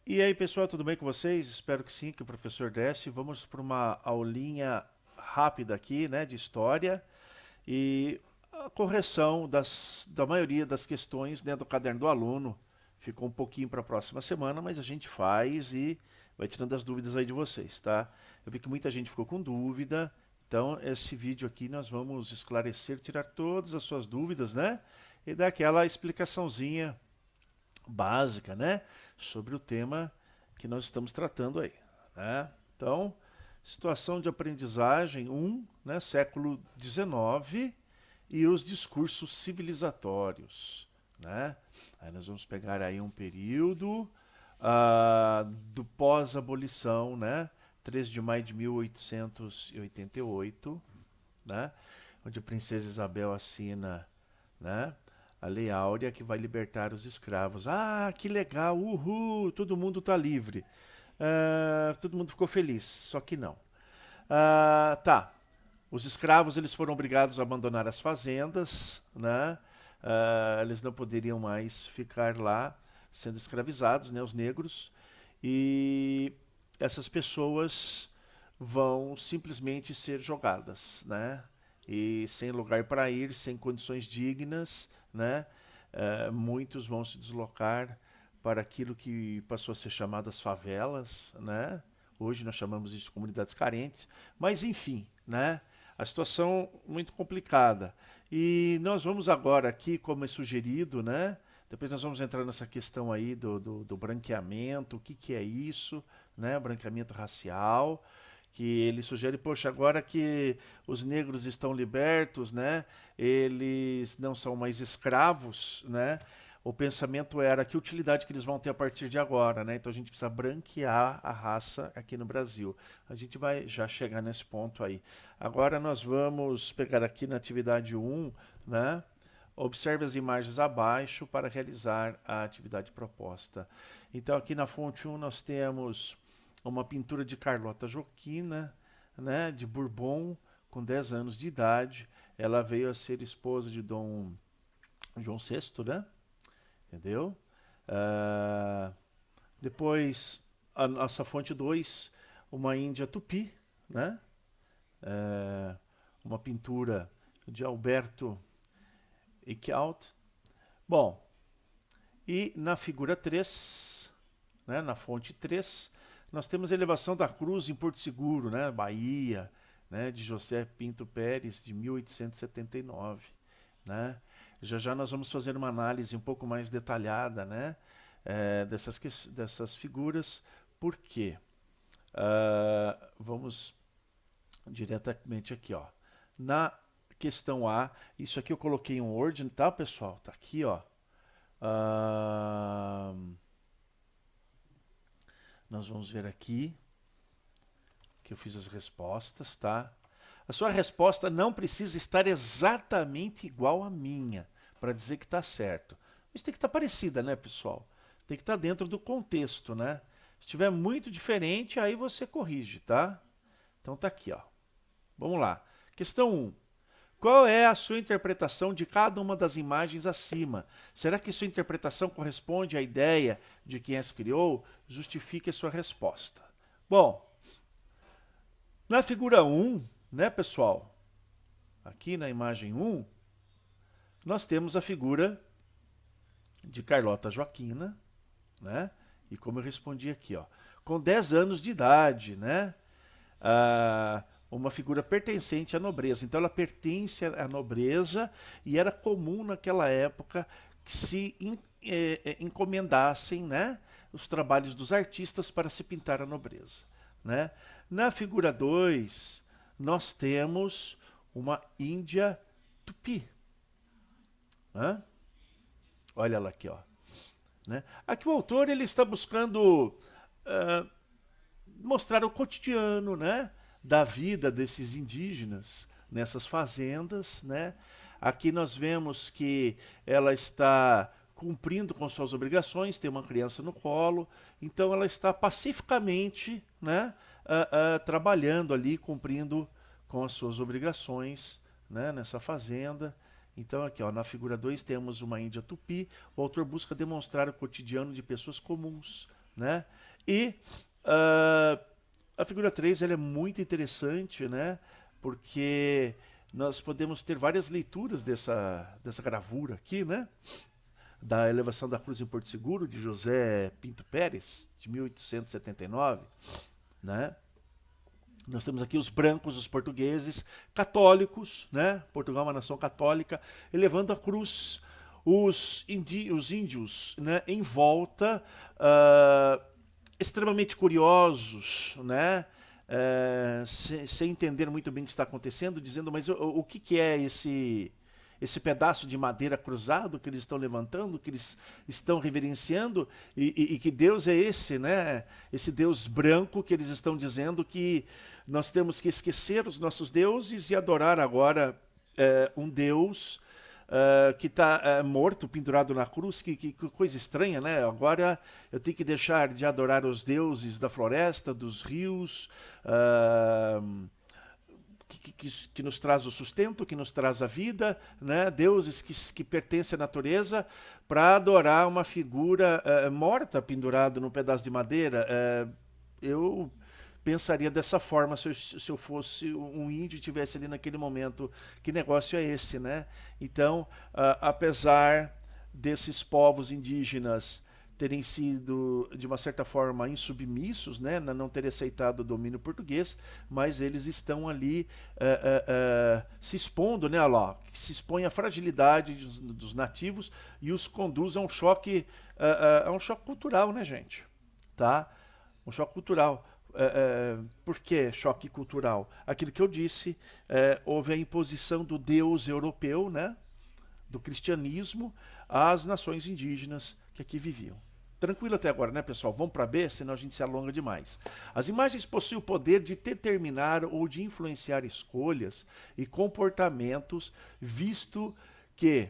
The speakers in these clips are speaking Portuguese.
E aí, pessoal, tudo bem com vocês? Espero que sim, que o professor desce. Vamos para uma aulinha rápida aqui, né, de história e a correção da maioria das questões, né, do caderno do aluno. Ficou um pouquinho para a próxima semana, mas a gente faz e vai tirando as dúvidas aí de vocês, tá? Eu vi que muita gente ficou com dúvida, então esse vídeo aqui nós vamos esclarecer, tirar todas as suas dúvidas, né? E dar aquela explicaçãozinha básica, né, sobre o tema que nós estamos tratando aí, né? Então, situação de aprendizagem um, né, século XIX e os discursos civilizatórios, né? Aí nós vamos pegar aí um período do pós-abolição, né? 3 de maio de 1888, né? Onde a princesa Isabel assina, né, a Lei Áurea que vai libertar os escravos. Ah, que legal, uhul, todo mundo está livre. Todo mundo ficou feliz, só que não. Tá, os escravos eles foram obrigados a abandonar as fazendas, né? Eles não poderiam mais ficar lá sendo escravizados, né, os negros. E essas pessoas vão simplesmente ser jogadas, né? E sem lugar para ir, sem condições dignas, né? Muitos vão se deslocar para aquilo que passou a ser chamado as favelas, né? Hoje nós chamamos isso de comunidades carentes, mas enfim, né? A situação muito complicada. E nós vamos agora aqui, como é sugerido, né? Depois nós vamos entrar nessa questão aí do branqueamento, o que é isso, né? Branqueamento racial, que ele sugere, poxa, agora que os negros estão libertos, né? Eles não são mais escravos, né? O pensamento era que utilidade que eles vão ter a partir de agora, né? Então a gente precisa branquear a raça aqui no Brasil. A gente vai já chegar nesse ponto aí. Agora nós vamos pegar aqui na atividade um, né? Observe as imagens abaixo para realizar a atividade proposta. Então aqui na fonte 1 nós temos uma pintura de Carlota Joaquina, né, de Bourbon, com 10 anos de idade. Ela veio a ser esposa de Dom João VI, né? Entendeu? Ah, depois, a nossa fonte 2, uma Índia Tupi, né? Uma pintura de Alberto Eicheldt. Bom, e na figura 3, né, na fonte 3, nós temos a elevação da cruz em Porto Seguro, né, Bahia, né, de José Pinto Pérez, de 1879. Né? Já já nós vamos fazer uma análise um pouco mais detalhada, né, dessas figuras. Por quê? Vamos diretamente aqui, ó. Na questão A, isso aqui eu coloquei em um Word, tá, pessoal? Tá aqui, ó. Nós vamos ver aqui que eu fiz as respostas, tá? A sua resposta não precisa estar exatamente igual à minha para dizer que está certo. Mas tem que estar parecida, né, pessoal? Tem que estar dentro do contexto, né? Se estiver muito diferente, aí você corrige, tá? Então tá aqui, ó. Vamos lá. Questão 1. Qual é a sua interpretação de cada uma das imagens acima? Será que sua interpretação corresponde à ideia de quem as criou? Justifique a sua resposta. Bom, na figura 1, né, pessoal? Aqui na imagem 1, nós temos a figura de Carlota Joaquina, né? E como eu respondi aqui, ó, com 10 anos de idade, né? Uma figura pertencente à nobreza. Então ela pertence à nobreza e era comum naquela época que se encomendassem, né, os trabalhos dos artistas para se pintar a nobreza. Né? Na figura 2, nós temos uma Índia Tupi. Né? Olha ela aqui, ó. Né? Aqui o autor ele está buscando mostrar o cotidiano, né, da vida desses indígenas nessas fazendas, né? Aqui nós vemos que ela está cumprindo com suas obrigações, tem uma criança no colo, então ela está pacificamente, né, trabalhando ali, cumprindo com as suas obrigações, né, nessa fazenda. Então aqui, ó, na figura 2 temos uma Índia Tupi. O autor busca demonstrar o cotidiano de pessoas comuns, né? E a figura 3 ela é muito interessante, né? Porque nós podemos ter várias leituras dessa gravura aqui, né? Da Elevação da Cruz em Porto Seguro, de José Pinto Pérez, de 1879, né? Nós temos aqui os brancos, os portugueses, católicos, né? Portugal é uma nação católica, elevando a cruz, os índios, né? Em volta, extremamente curiosos, né? Sem entender muito bem o que está acontecendo, dizendo, mas o que é esse pedaço de madeira cruzado que eles estão levantando, que eles estão reverenciando, e que Deus é esse, né? Esse Deus branco que eles estão dizendo que nós temos que esquecer os nossos deuses e adorar agora um Deus que está morto, pendurado na cruz. Que coisa estranha, né? Agora eu tenho que deixar de adorar os deuses da floresta, dos rios, que nos traz o sustento, que nos traz a vida, né? Deuses que pertencem à natureza, para adorar uma figura morta, pendurada num pedaço de madeira. Eu pensaria dessa forma se eu fosse um índio e estivesse ali naquele momento. Que negócio é esse, né? Então, apesar desses povos indígenas terem sido, de uma certa forma, insubmissos, né, não terem aceitado o domínio português, mas eles estão ali se expondo, né, lá, se expõe à fragilidade dos nativos e os conduz a um choque cultural, né, gente? Tá? Um choque cultural. Por que choque cultural? Aquilo que eu disse, houve a imposição do Deus europeu, né, do cristianismo, às nações indígenas que aqui viviam. Tranquilo até agora, né, pessoal? Vamos para B, senão a gente se alonga demais. As imagens possuem o poder de determinar ou de influenciar escolhas e comportamentos, visto que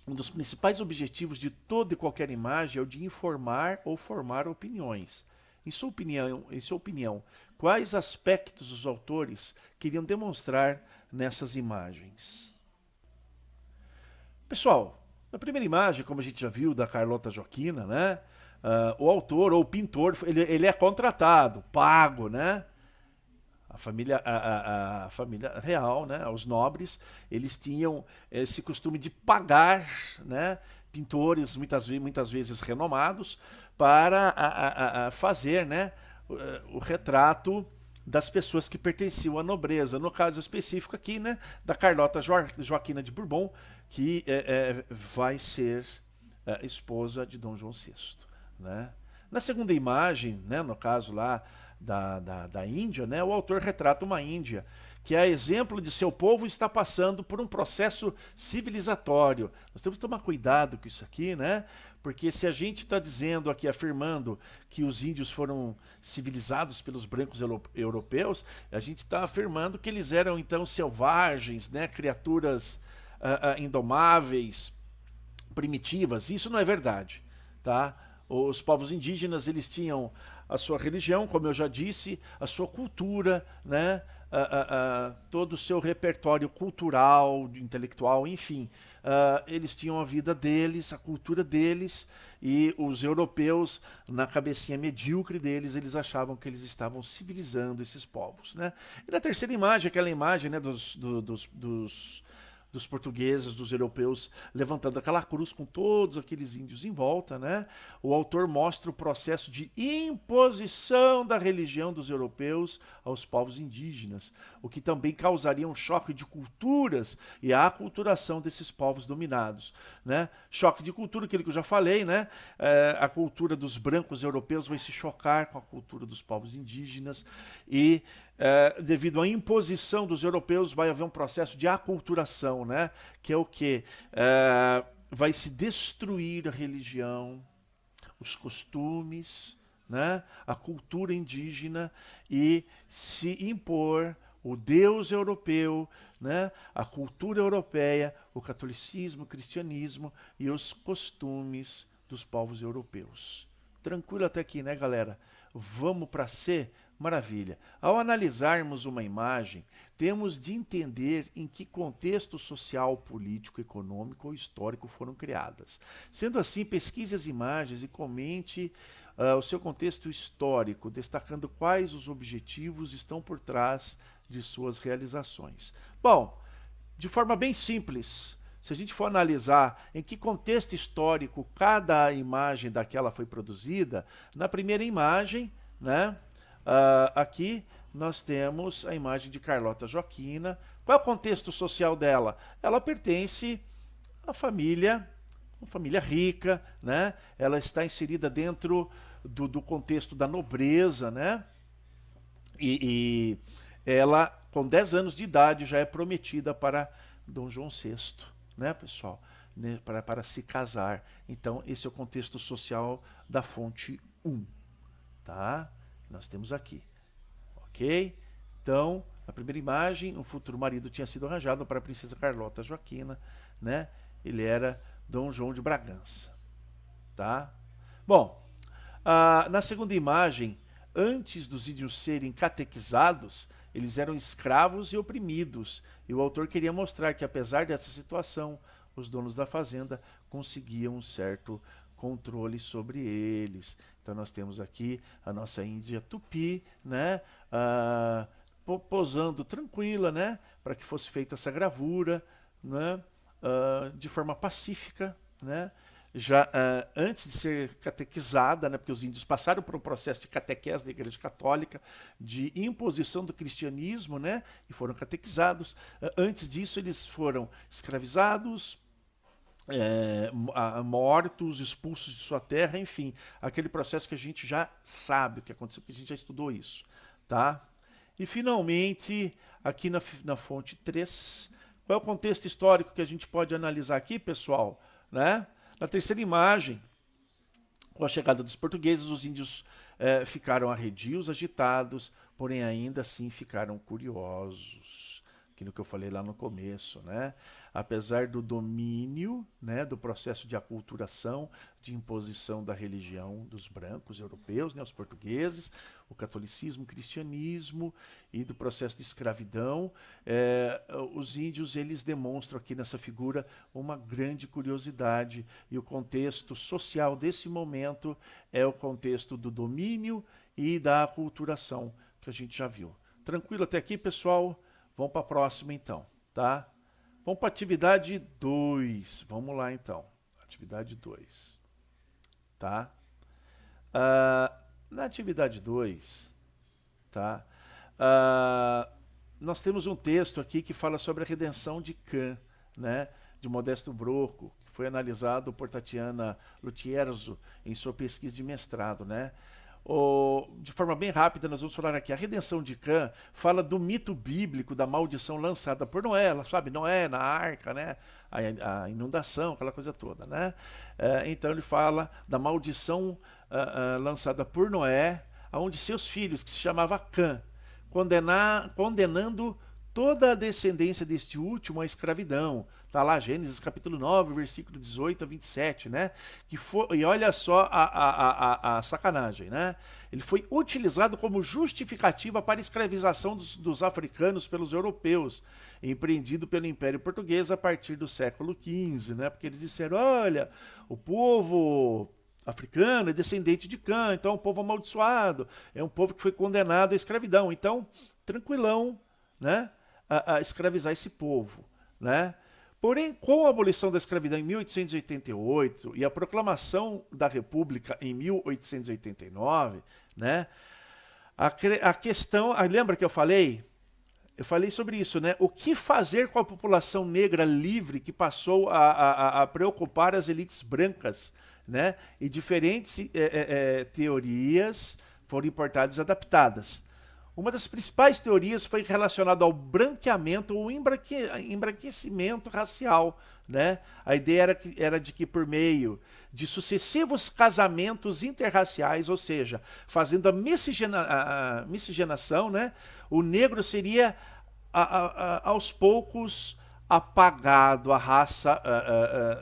um dos principais objetivos de toda e qualquer imagem é o de informar ou formar opiniões. Em sua opinião, quais aspectos os autores queriam demonstrar nessas imagens? Pessoal, na primeira imagem, como a gente já viu, da Carlota Joaquina, né? O autor ou o pintor, ele é contratado, pago, né? A família real, né? Os nobres, eles tinham esse costume de pagar, né, pintores, muitas vezes renomados, para fazer, né, o retrato das pessoas que pertenciam à nobreza. No caso específico aqui, né, da Carlota Joaquina de Bourbon, que vai ser esposa de Dom João VI. Né? Na segunda imagem, né, no caso lá da Índia, né, o autor retrata uma Índia que, a exemplo de seu povo, está passando por um processo civilizatório. Nós temos que tomar cuidado com isso aqui, né? Porque se a gente está dizendo aqui, afirmando que os índios foram civilizados pelos brancos europeus, a gente está afirmando que eles eram, então, selvagens, né? Criaturas indomáveis, primitivas. Isso não é verdade, tá? Os povos indígenas, eles tinham a sua religião, como eu já disse, a sua cultura, né? Todo o seu repertório cultural, intelectual, enfim. Eles tinham a vida deles, a cultura deles, e os europeus, na cabecinha medíocre deles, eles achavam que eles estavam civilizando esses povos. Né? E na terceira imagem, aquela imagem, né, dos portugueses, dos europeus, levantando aquela cruz com todos aqueles índios em volta, né? O autor mostra o processo de imposição da religião dos europeus aos povos indígenas, o que também causaria um choque de culturas e a aculturação desses povos dominados, né? Choque de cultura, aquilo que eu já falei, né? A cultura dos brancos europeus vai se chocar com a cultura dos povos indígenas e devido à imposição dos europeus, vai haver um processo de aculturação, né? Que é o quê? Vai se destruir a religião, os costumes, né? A cultura indígena e se impor o Deus europeu, né? A cultura europeia, o catolicismo, o cristianismo e os costumes dos povos europeus. Tranquilo até aqui, né, galera? Vamos para C? Maravilha. Ao analisarmos uma imagem, temos de entender em que contexto social, político, econômico ou histórico foram criadas. Sendo assim, pesquise as imagens e comente o seu contexto histórico, destacando quais os objetivos estão por trás de suas realizações. Bom, de forma bem simples, se a gente for analisar em que contexto histórico cada imagem daquela foi produzida, na primeira imagem, né, aqui nós temos a imagem de Carlota Joaquina. Qual é o contexto social dela? Ela pertence à família, uma família rica, né? Ela está inserida dentro do contexto da nobreza, né? E ela, com 10 anos de idade, já é prometida para Dom João VI, né, pessoal? Né, para se casar. Então, esse é o contexto social da fonte 1, tá? Nós temos aqui, ok? Então, na primeira imagem, o futuro marido tinha sido arranjado para a princesa Carlota Joaquina, né? Ele era Dom João de Bragança, tá? Bom, na segunda imagem, antes dos índios serem catequizados, eles eram escravos e oprimidos. E o autor queria mostrar que, apesar dessa situação, os donos da fazenda conseguiam um certo controle sobre eles. Então nós temos aqui a nossa Índia Tupi, né? Posando tranquila, né? Para que fosse feita essa gravura, né? De forma pacífica, né? Já antes de ser catequizada, né, porque os índios passaram por um processo de catequese da Igreja Católica, de imposição do cristianismo, né, e foram catequizados. Antes disso, eles foram escravizados, mortos, expulsos de sua terra, enfim, aquele processo que a gente já sabe o que aconteceu, porque a gente já estudou isso, tá? E, finalmente, aqui na fonte 3, qual é o contexto histórico que a gente pode analisar aqui, pessoal? Né? Na terceira imagem, com a chegada dos portugueses, os índios ficaram arredios, agitados, porém ainda assim ficaram curiosos. Aquilo que eu falei lá no começo, né? Apesar do domínio, né, do processo de aculturação, de imposição da religião dos brancos europeus, né, os portugueses, o catolicismo, o cristianismo e do processo de escravidão, os índios eles demonstram aqui nessa figura uma grande curiosidade, e o contexto social desse momento é o contexto do domínio e da aculturação, que a gente já viu. Tranquilo até aqui, pessoal? Vamos para a próxima, então, tá? Vamos para a atividade 2. Vamos lá, então. Atividade 2. Tá? Na atividade 2, tá? Nós temos um texto aqui que fala sobre a redenção de Cã, né? De Modesto Broco, que foi analisado por Tatiana Lutierzo em sua pesquisa de mestrado, né? De forma bem rápida, nós vamos falar aqui. A redenção de Cã fala do mito bíblico da maldição lançada por Noé, sabe? Noé na arca, né? A inundação, aquela coisa toda, né? Então ele fala da maldição lançada por Noé, onde seus filhos, que se chamava Cã, condenando toda a descendência deste último à escravidão. Está lá Gênesis capítulo 9, versículo 18 a 27, né? E olha só a sacanagem, né? Ele foi utilizado como justificativa para a escravização dos africanos pelos europeus, empreendido pelo Império Português a partir do século XV, né? Porque eles disseram, olha, o povo africano é descendente de Cã, então é um povo amaldiçoado, é um povo que foi condenado à escravidão. Então, tranquilão, né? A escravizar esse povo, né? Porém, com a abolição da escravidão em 1888 e a proclamação da República em 1889, né? A questão, lembra que eu falei? Eu falei sobre isso, né? O que fazer com a população negra livre que passou a preocupar as elites brancas, né? E diferentes teorias foram importadas e adaptadas. Uma das principais teorias foi relacionada ao branqueamento ou embranquecimento racial, né? A ideia era de que por meio de sucessivos casamentos interraciais, ou seja, fazendo a miscigenação, né? O negro seria aos poucos apagado, a raça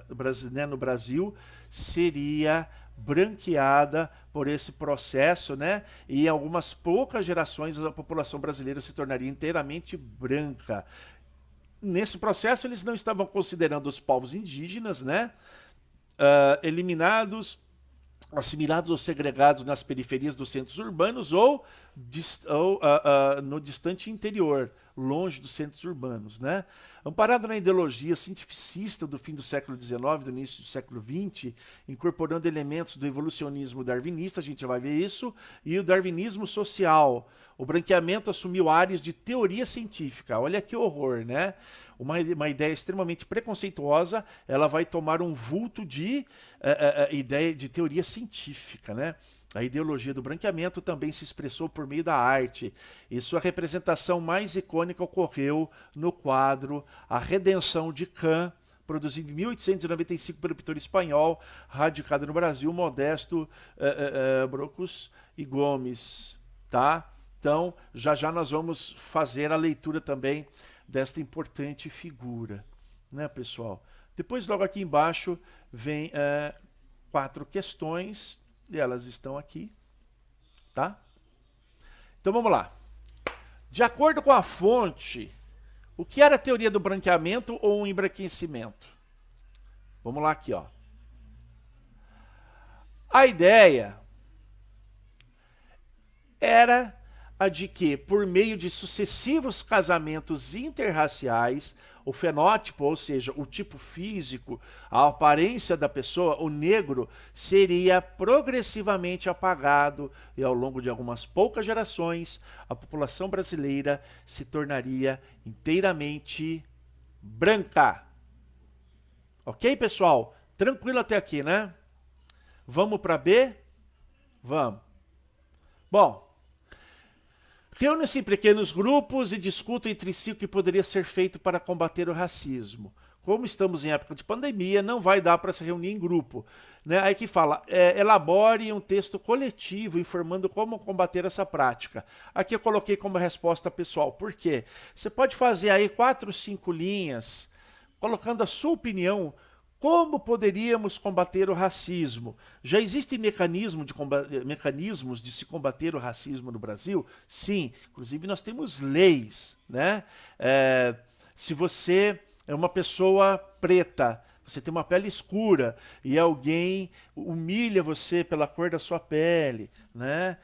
brasileira no Brasil seria branqueada por esse processo, né? E em algumas poucas gerações a população brasileira se tornaria inteiramente branca. Nesse processo eles não estavam considerando os povos indígenas, né? Eliminados assimilados ou segregados nas periferias dos centros urbanos ou, no distante interior, longe dos centros urbanos, né? Amparado na ideologia cientificista do fim do século XIX, do início do século XX, incorporando elementos do evolucionismo darwinista, a gente já vai ver isso, e o darwinismo social. O branqueamento assumiu áreas de teoria científica. Olha que horror, né? Uma ideia extremamente preconceituosa, ela vai tomar um vulto de ideia de teoria científica, né? A ideologia do branqueamento também se expressou por meio da arte, e sua representação mais icônica ocorreu no quadro A Redenção de Can, produzido em 1895 pelo pintor espanhol, radicado no Brasil, Modesto Brocos e Gomes, tá? Então, já já nós vamos fazer a leitura também desta importante figura, né, pessoal? Depois, logo aqui embaixo, vem 4 questões, e elas estão aqui, tá? Então, vamos lá. De acordo com a fonte, o que era a teoria do branqueamento ou um embranquecimento? Vamos lá aqui, ó. A ideia era a de que, por meio de sucessivos casamentos interraciais, o fenótipo, ou seja, o tipo físico, a aparência da pessoa, o negro, seria progressivamente apagado e ao longo de algumas poucas gerações, a população brasileira se tornaria inteiramente branca. Ok, pessoal? Tranquilo até aqui, né? Vamos para B? Vamos. Bom, reúnem-se em pequenos grupos e discutem entre si o que poderia ser feito para combater o racismo. Como estamos em época de pandemia, não vai dar para se reunir em grupo, né? Aí que fala, elabore um texto coletivo informando como combater essa prática. Aqui eu coloquei como resposta pessoal. Por quê? Você pode fazer aí 4, 5 linhas, colocando a sua opinião. Como poderíamos combater o racismo? Já existem mecanismos de se combater o racismo no Brasil? Sim, inclusive nós temos leis, né? Se você é uma pessoa preta, você tem uma pele escura e alguém humilha você pela cor da sua pele, né?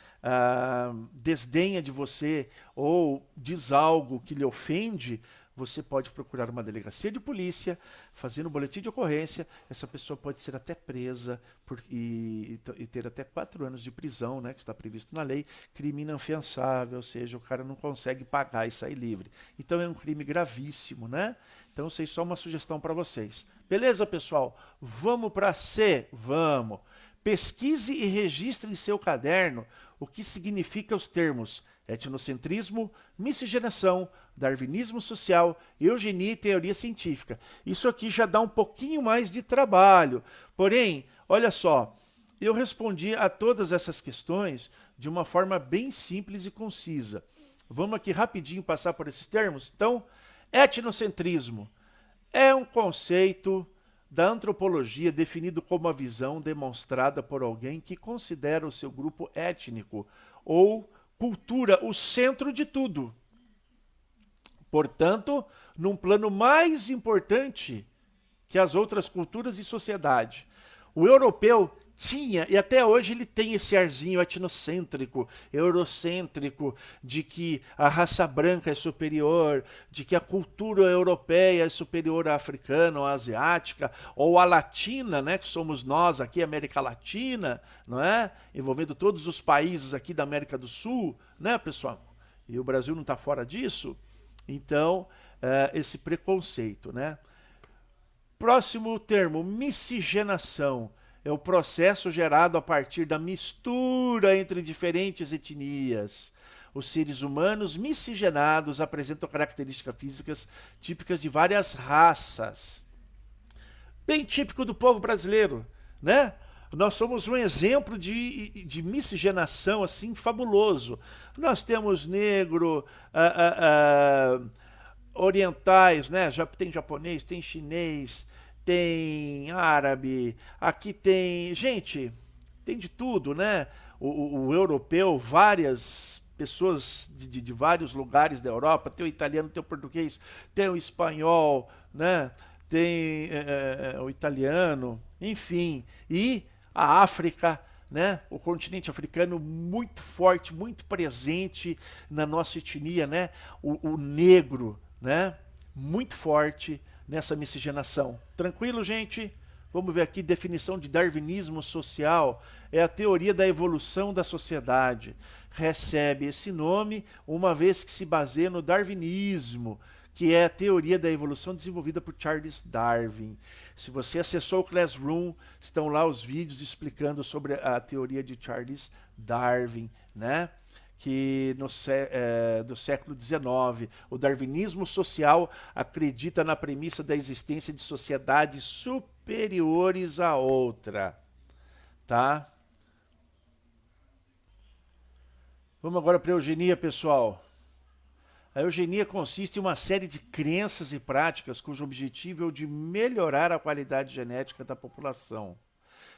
Desdenha de você ou diz algo que lhe ofende, você pode procurar uma delegacia de polícia, fazendo um boletim de ocorrência, essa pessoa pode ser até presa e ter até 4 anos de prisão, né, que está previsto na lei, crime inafiançável, ou seja, o cara não consegue pagar e sair livre. Então é um crime gravíssimo, né? Então eu sei só uma sugestão para vocês. Beleza, pessoal? Vamos para C? Vamos! Pesquise e registre em seu caderno o que significa os termos etnocentrismo, miscigenação, darwinismo social, eugenia e teoria científica. Isso aqui já dá um pouquinho mais de trabalho. Porém, olha só, eu respondi a todas essas questões de uma forma bem simples e concisa. Vamos aqui rapidinho passar por esses termos? Então, etnocentrismo é um conceito da antropologia definido como a visão demonstrada por alguém que considera o seu grupo étnico ou cultura o centro de tudo. Portanto, num plano mais importante que as outras culturas e sociedade. O europeu tinha, e até hoje ele tem esse arzinho etnocêntrico, eurocêntrico, de que a raça branca é superior, de que a cultura europeia é superior à africana ou à asiática, ou à latina, né, que somos nós aqui, América Latina, não é? Envolvendo todos os países aqui da América do Sul, né, pessoal? E o Brasil não está fora disso. Então, esse preconceito, né? Próximo termo, miscigenação. É o processo gerado a partir da mistura entre diferentes etnias. Os seres humanos miscigenados apresentam características físicas típicas de várias raças. Bem típico do povo brasileiro, né? Nós somos um exemplo de miscigenação assim fabuloso. Nós temos negro, orientais, né? Já tem japonês, tem chinês, tem árabe, aqui tem... Gente, tem de tudo, né? O europeu, várias pessoas de vários lugares da Europa, tem o italiano, tem o português, tem o espanhol, né? Tem o italiano, enfim. E a África, né? O continente africano muito forte, muito presente na nossa etnia, né? O negro, né? Muito forte nessa miscigenação. Tranquilo, gente? Vamos ver aqui, definição de darwinismo social. É a teoria da evolução da sociedade. Recebe esse nome uma vez que se baseia no darwinismo, que é a teoria da evolução desenvolvida por Charles Darwin. Se você acessou o Classroom, estão lá os vídeos explicando sobre a teoria de Charles Darwin, né? Que do século XIX, o darwinismo social acredita na premissa da existência de sociedades superiores à outra, tá? Vamos agora para a eugenia, pessoal. A eugenia consiste em uma série de crenças e práticas cujo objetivo é o de melhorar a qualidade genética da população.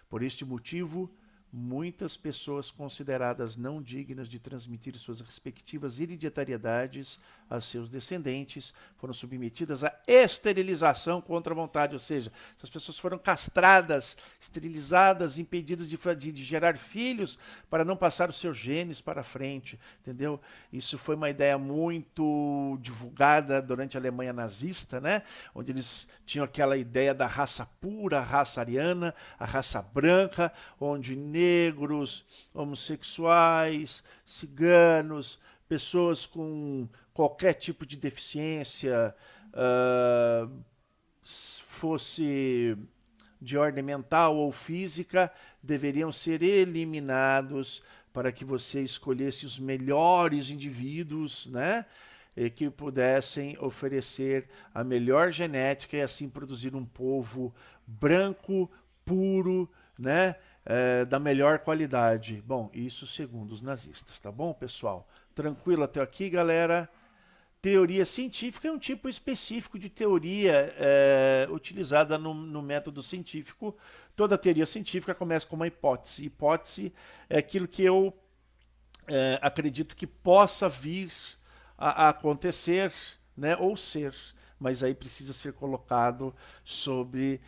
Por este motivo, muitas pessoas consideradas não dignas de transmitir suas respectivas hereditariedades a seus descendentes foram submetidas à esterilização contra a vontade, ou seja, essas pessoas foram castradas, esterilizadas, impedidas de gerar filhos para não passar os seus genes para frente, entendeu? Isso foi uma ideia muito divulgada durante a Alemanha nazista, né? Onde eles tinham aquela ideia da raça pura, a raça ariana, a raça branca, onde negros, homossexuais, ciganos, pessoas com qualquer tipo de deficiência, fosse de ordem mental ou física, deveriam ser eliminados para que você escolhesse os melhores indivíduos, né? E que pudessem oferecer a melhor genética e assim produzir um povo branco, puro, né? Da melhor qualidade. Bom, isso segundo os nazistas, tá bom, pessoal? Tranquilo até aqui, galera? Teoria científica é um tipo específico de teoria utilizada no método científico. Toda teoria científica começa com uma hipótese. Hipótese é aquilo que eu acredito que possa vir a acontecer, né, ou ser, mas aí precisa ser colocado sobre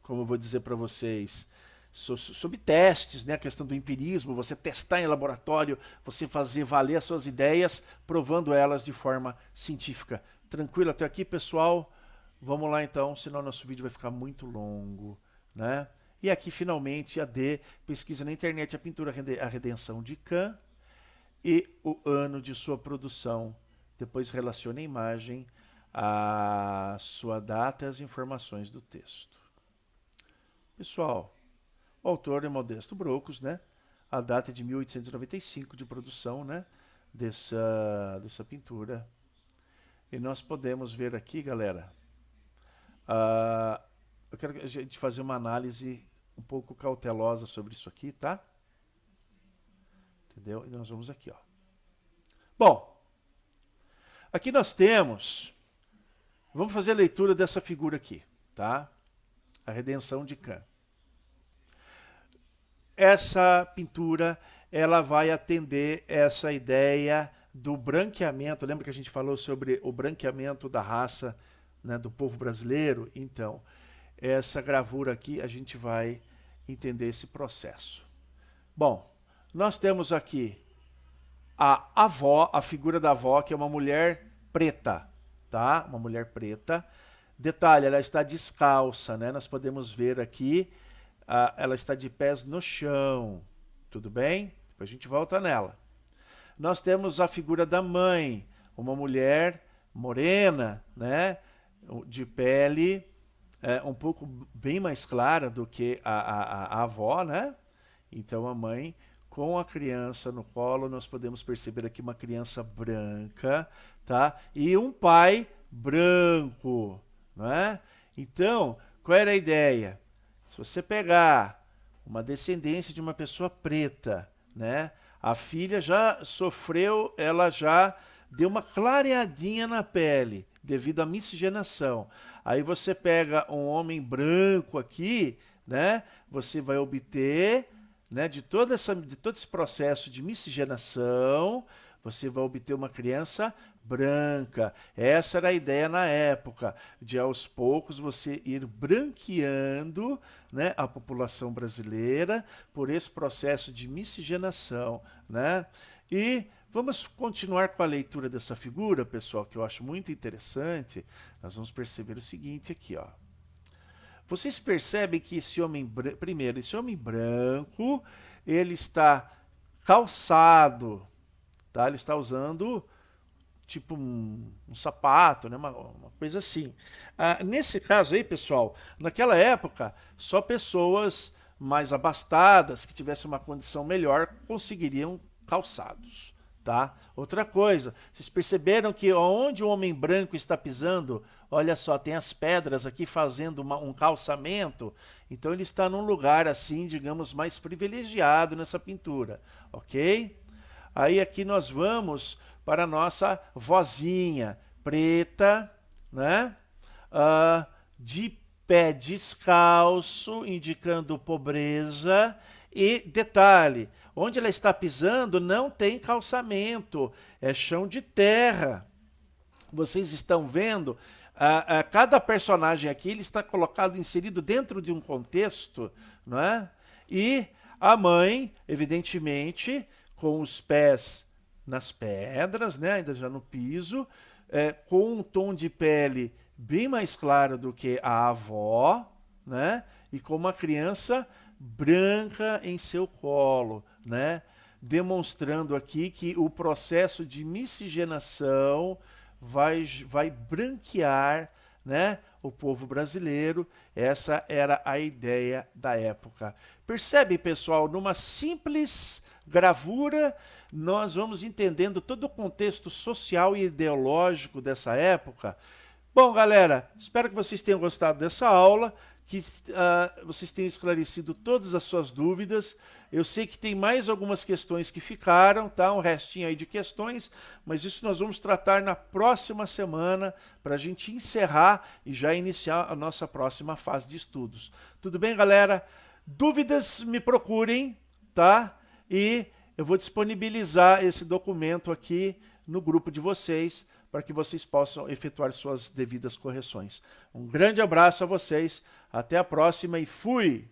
como eu vou dizer para vocês, sobre testes, né? A questão do empirismo, você testar em laboratório, você fazer valer as suas ideias, provando elas de forma científica. Tranquilo até aqui, pessoal? Vamos lá então, senão nosso vídeo vai ficar muito longo, né? E aqui, finalmente, a D, pesquisa na internet a pintura A Redenção de Can e o ano de sua produção. Depois relaciona a imagem, a sua data e as informações do texto. Pessoal, o autor é Modesto Brocos, né? A data é de 1895 de produção, né? Dessa pintura. E nós podemos ver aqui, galera, eu quero a gente fazer uma análise um pouco cautelosa sobre isso aqui, tá? Entendeu? E nós vamos aqui, ó. Bom, aqui nós temos, vamos fazer a leitura dessa figura aqui, tá? A Redenção de Can. Essa pintura, ela vai atender essa ideia do branqueamento. Lembra que a gente falou sobre o branqueamento da raça, né, do povo brasileiro? Então, essa gravura aqui, a gente vai entender esse processo. Bom, nós temos aqui a avó, a figura da avó, que é uma mulher preta, tá? Uma mulher preta. Detalhe, ela está descalça, né? Nós podemos ver aqui, ela está de pés no chão, tudo bem? Depois a gente volta nela. Nós temos a figura da mãe, uma mulher morena, né? De pele um pouco bem mais clara do que a avó, né? Então a mãe com a criança no colo, nós podemos perceber aqui uma criança branca, tá? E um pai branco, não é? Então, qual era a ideia? Se você pegar uma descendência de uma pessoa preta, né? A filha já sofreu, ela já deu uma clareadinha na pele devido à miscigenação. Aí você pega um homem branco aqui, né? Você vai obter, né, de todo esse processo de miscigenação, você vai obter uma criança branca. Essa era a ideia na época, de aos poucos você ir branqueando, né, a população brasileira por esse processo de miscigenação, né? E vamos continuar com a leitura dessa figura, pessoal, que eu acho muito interessante. Nós vamos perceber o seguinte aqui, ó. Vocês percebem que esse homem, primeiro, esse homem branco, ele está calçado, tá? Ele está usando tipo um sapato, né? Uma coisa assim. Nesse caso aí, pessoal, naquela época, só pessoas mais abastadas, que tivessem uma condição melhor, conseguiriam calçados. Tá? Outra coisa, vocês perceberam que onde o homem branco está pisando, olha só, tem as pedras aqui fazendo um calçamento, então ele está num lugar assim, digamos, mais privilegiado nessa pintura, ok? Aí aqui nós vamos para a nossa vozinha preta, né? De pé descalço, indicando pobreza. E detalhe, onde ela está pisando não tem calçamento, é chão de terra. Vocês estão vendo, cada personagem aqui ele está colocado, inserido dentro de um contexto, não é? E a mãe, evidentemente, com os pés nas pedras, né? Ainda já no piso, com um tom de pele bem mais claro do que a avó, né? E com uma criança branca em seu colo, né? Demonstrando aqui que o processo de miscigenação vai branquear, né, o povo brasileiro. Essa era a ideia da época. Percebe, pessoal, numa simples gravura, nós vamos entendendo todo o contexto social e ideológico dessa época. Bom, galera, espero que vocês tenham gostado dessa aula, que vocês tenham esclarecido todas as suas dúvidas. Eu sei que tem mais algumas questões que ficaram, tá? Um restinho aí de questões, mas isso nós vamos tratar na próxima semana para a gente encerrar e já iniciar a nossa próxima fase de estudos. Tudo bem, galera? Dúvidas, me procurem, tá? E eu vou disponibilizar esse documento aqui no grupo de vocês, para que vocês possam efetuar suas devidas correções. Um grande abraço a vocês, até a próxima e fui!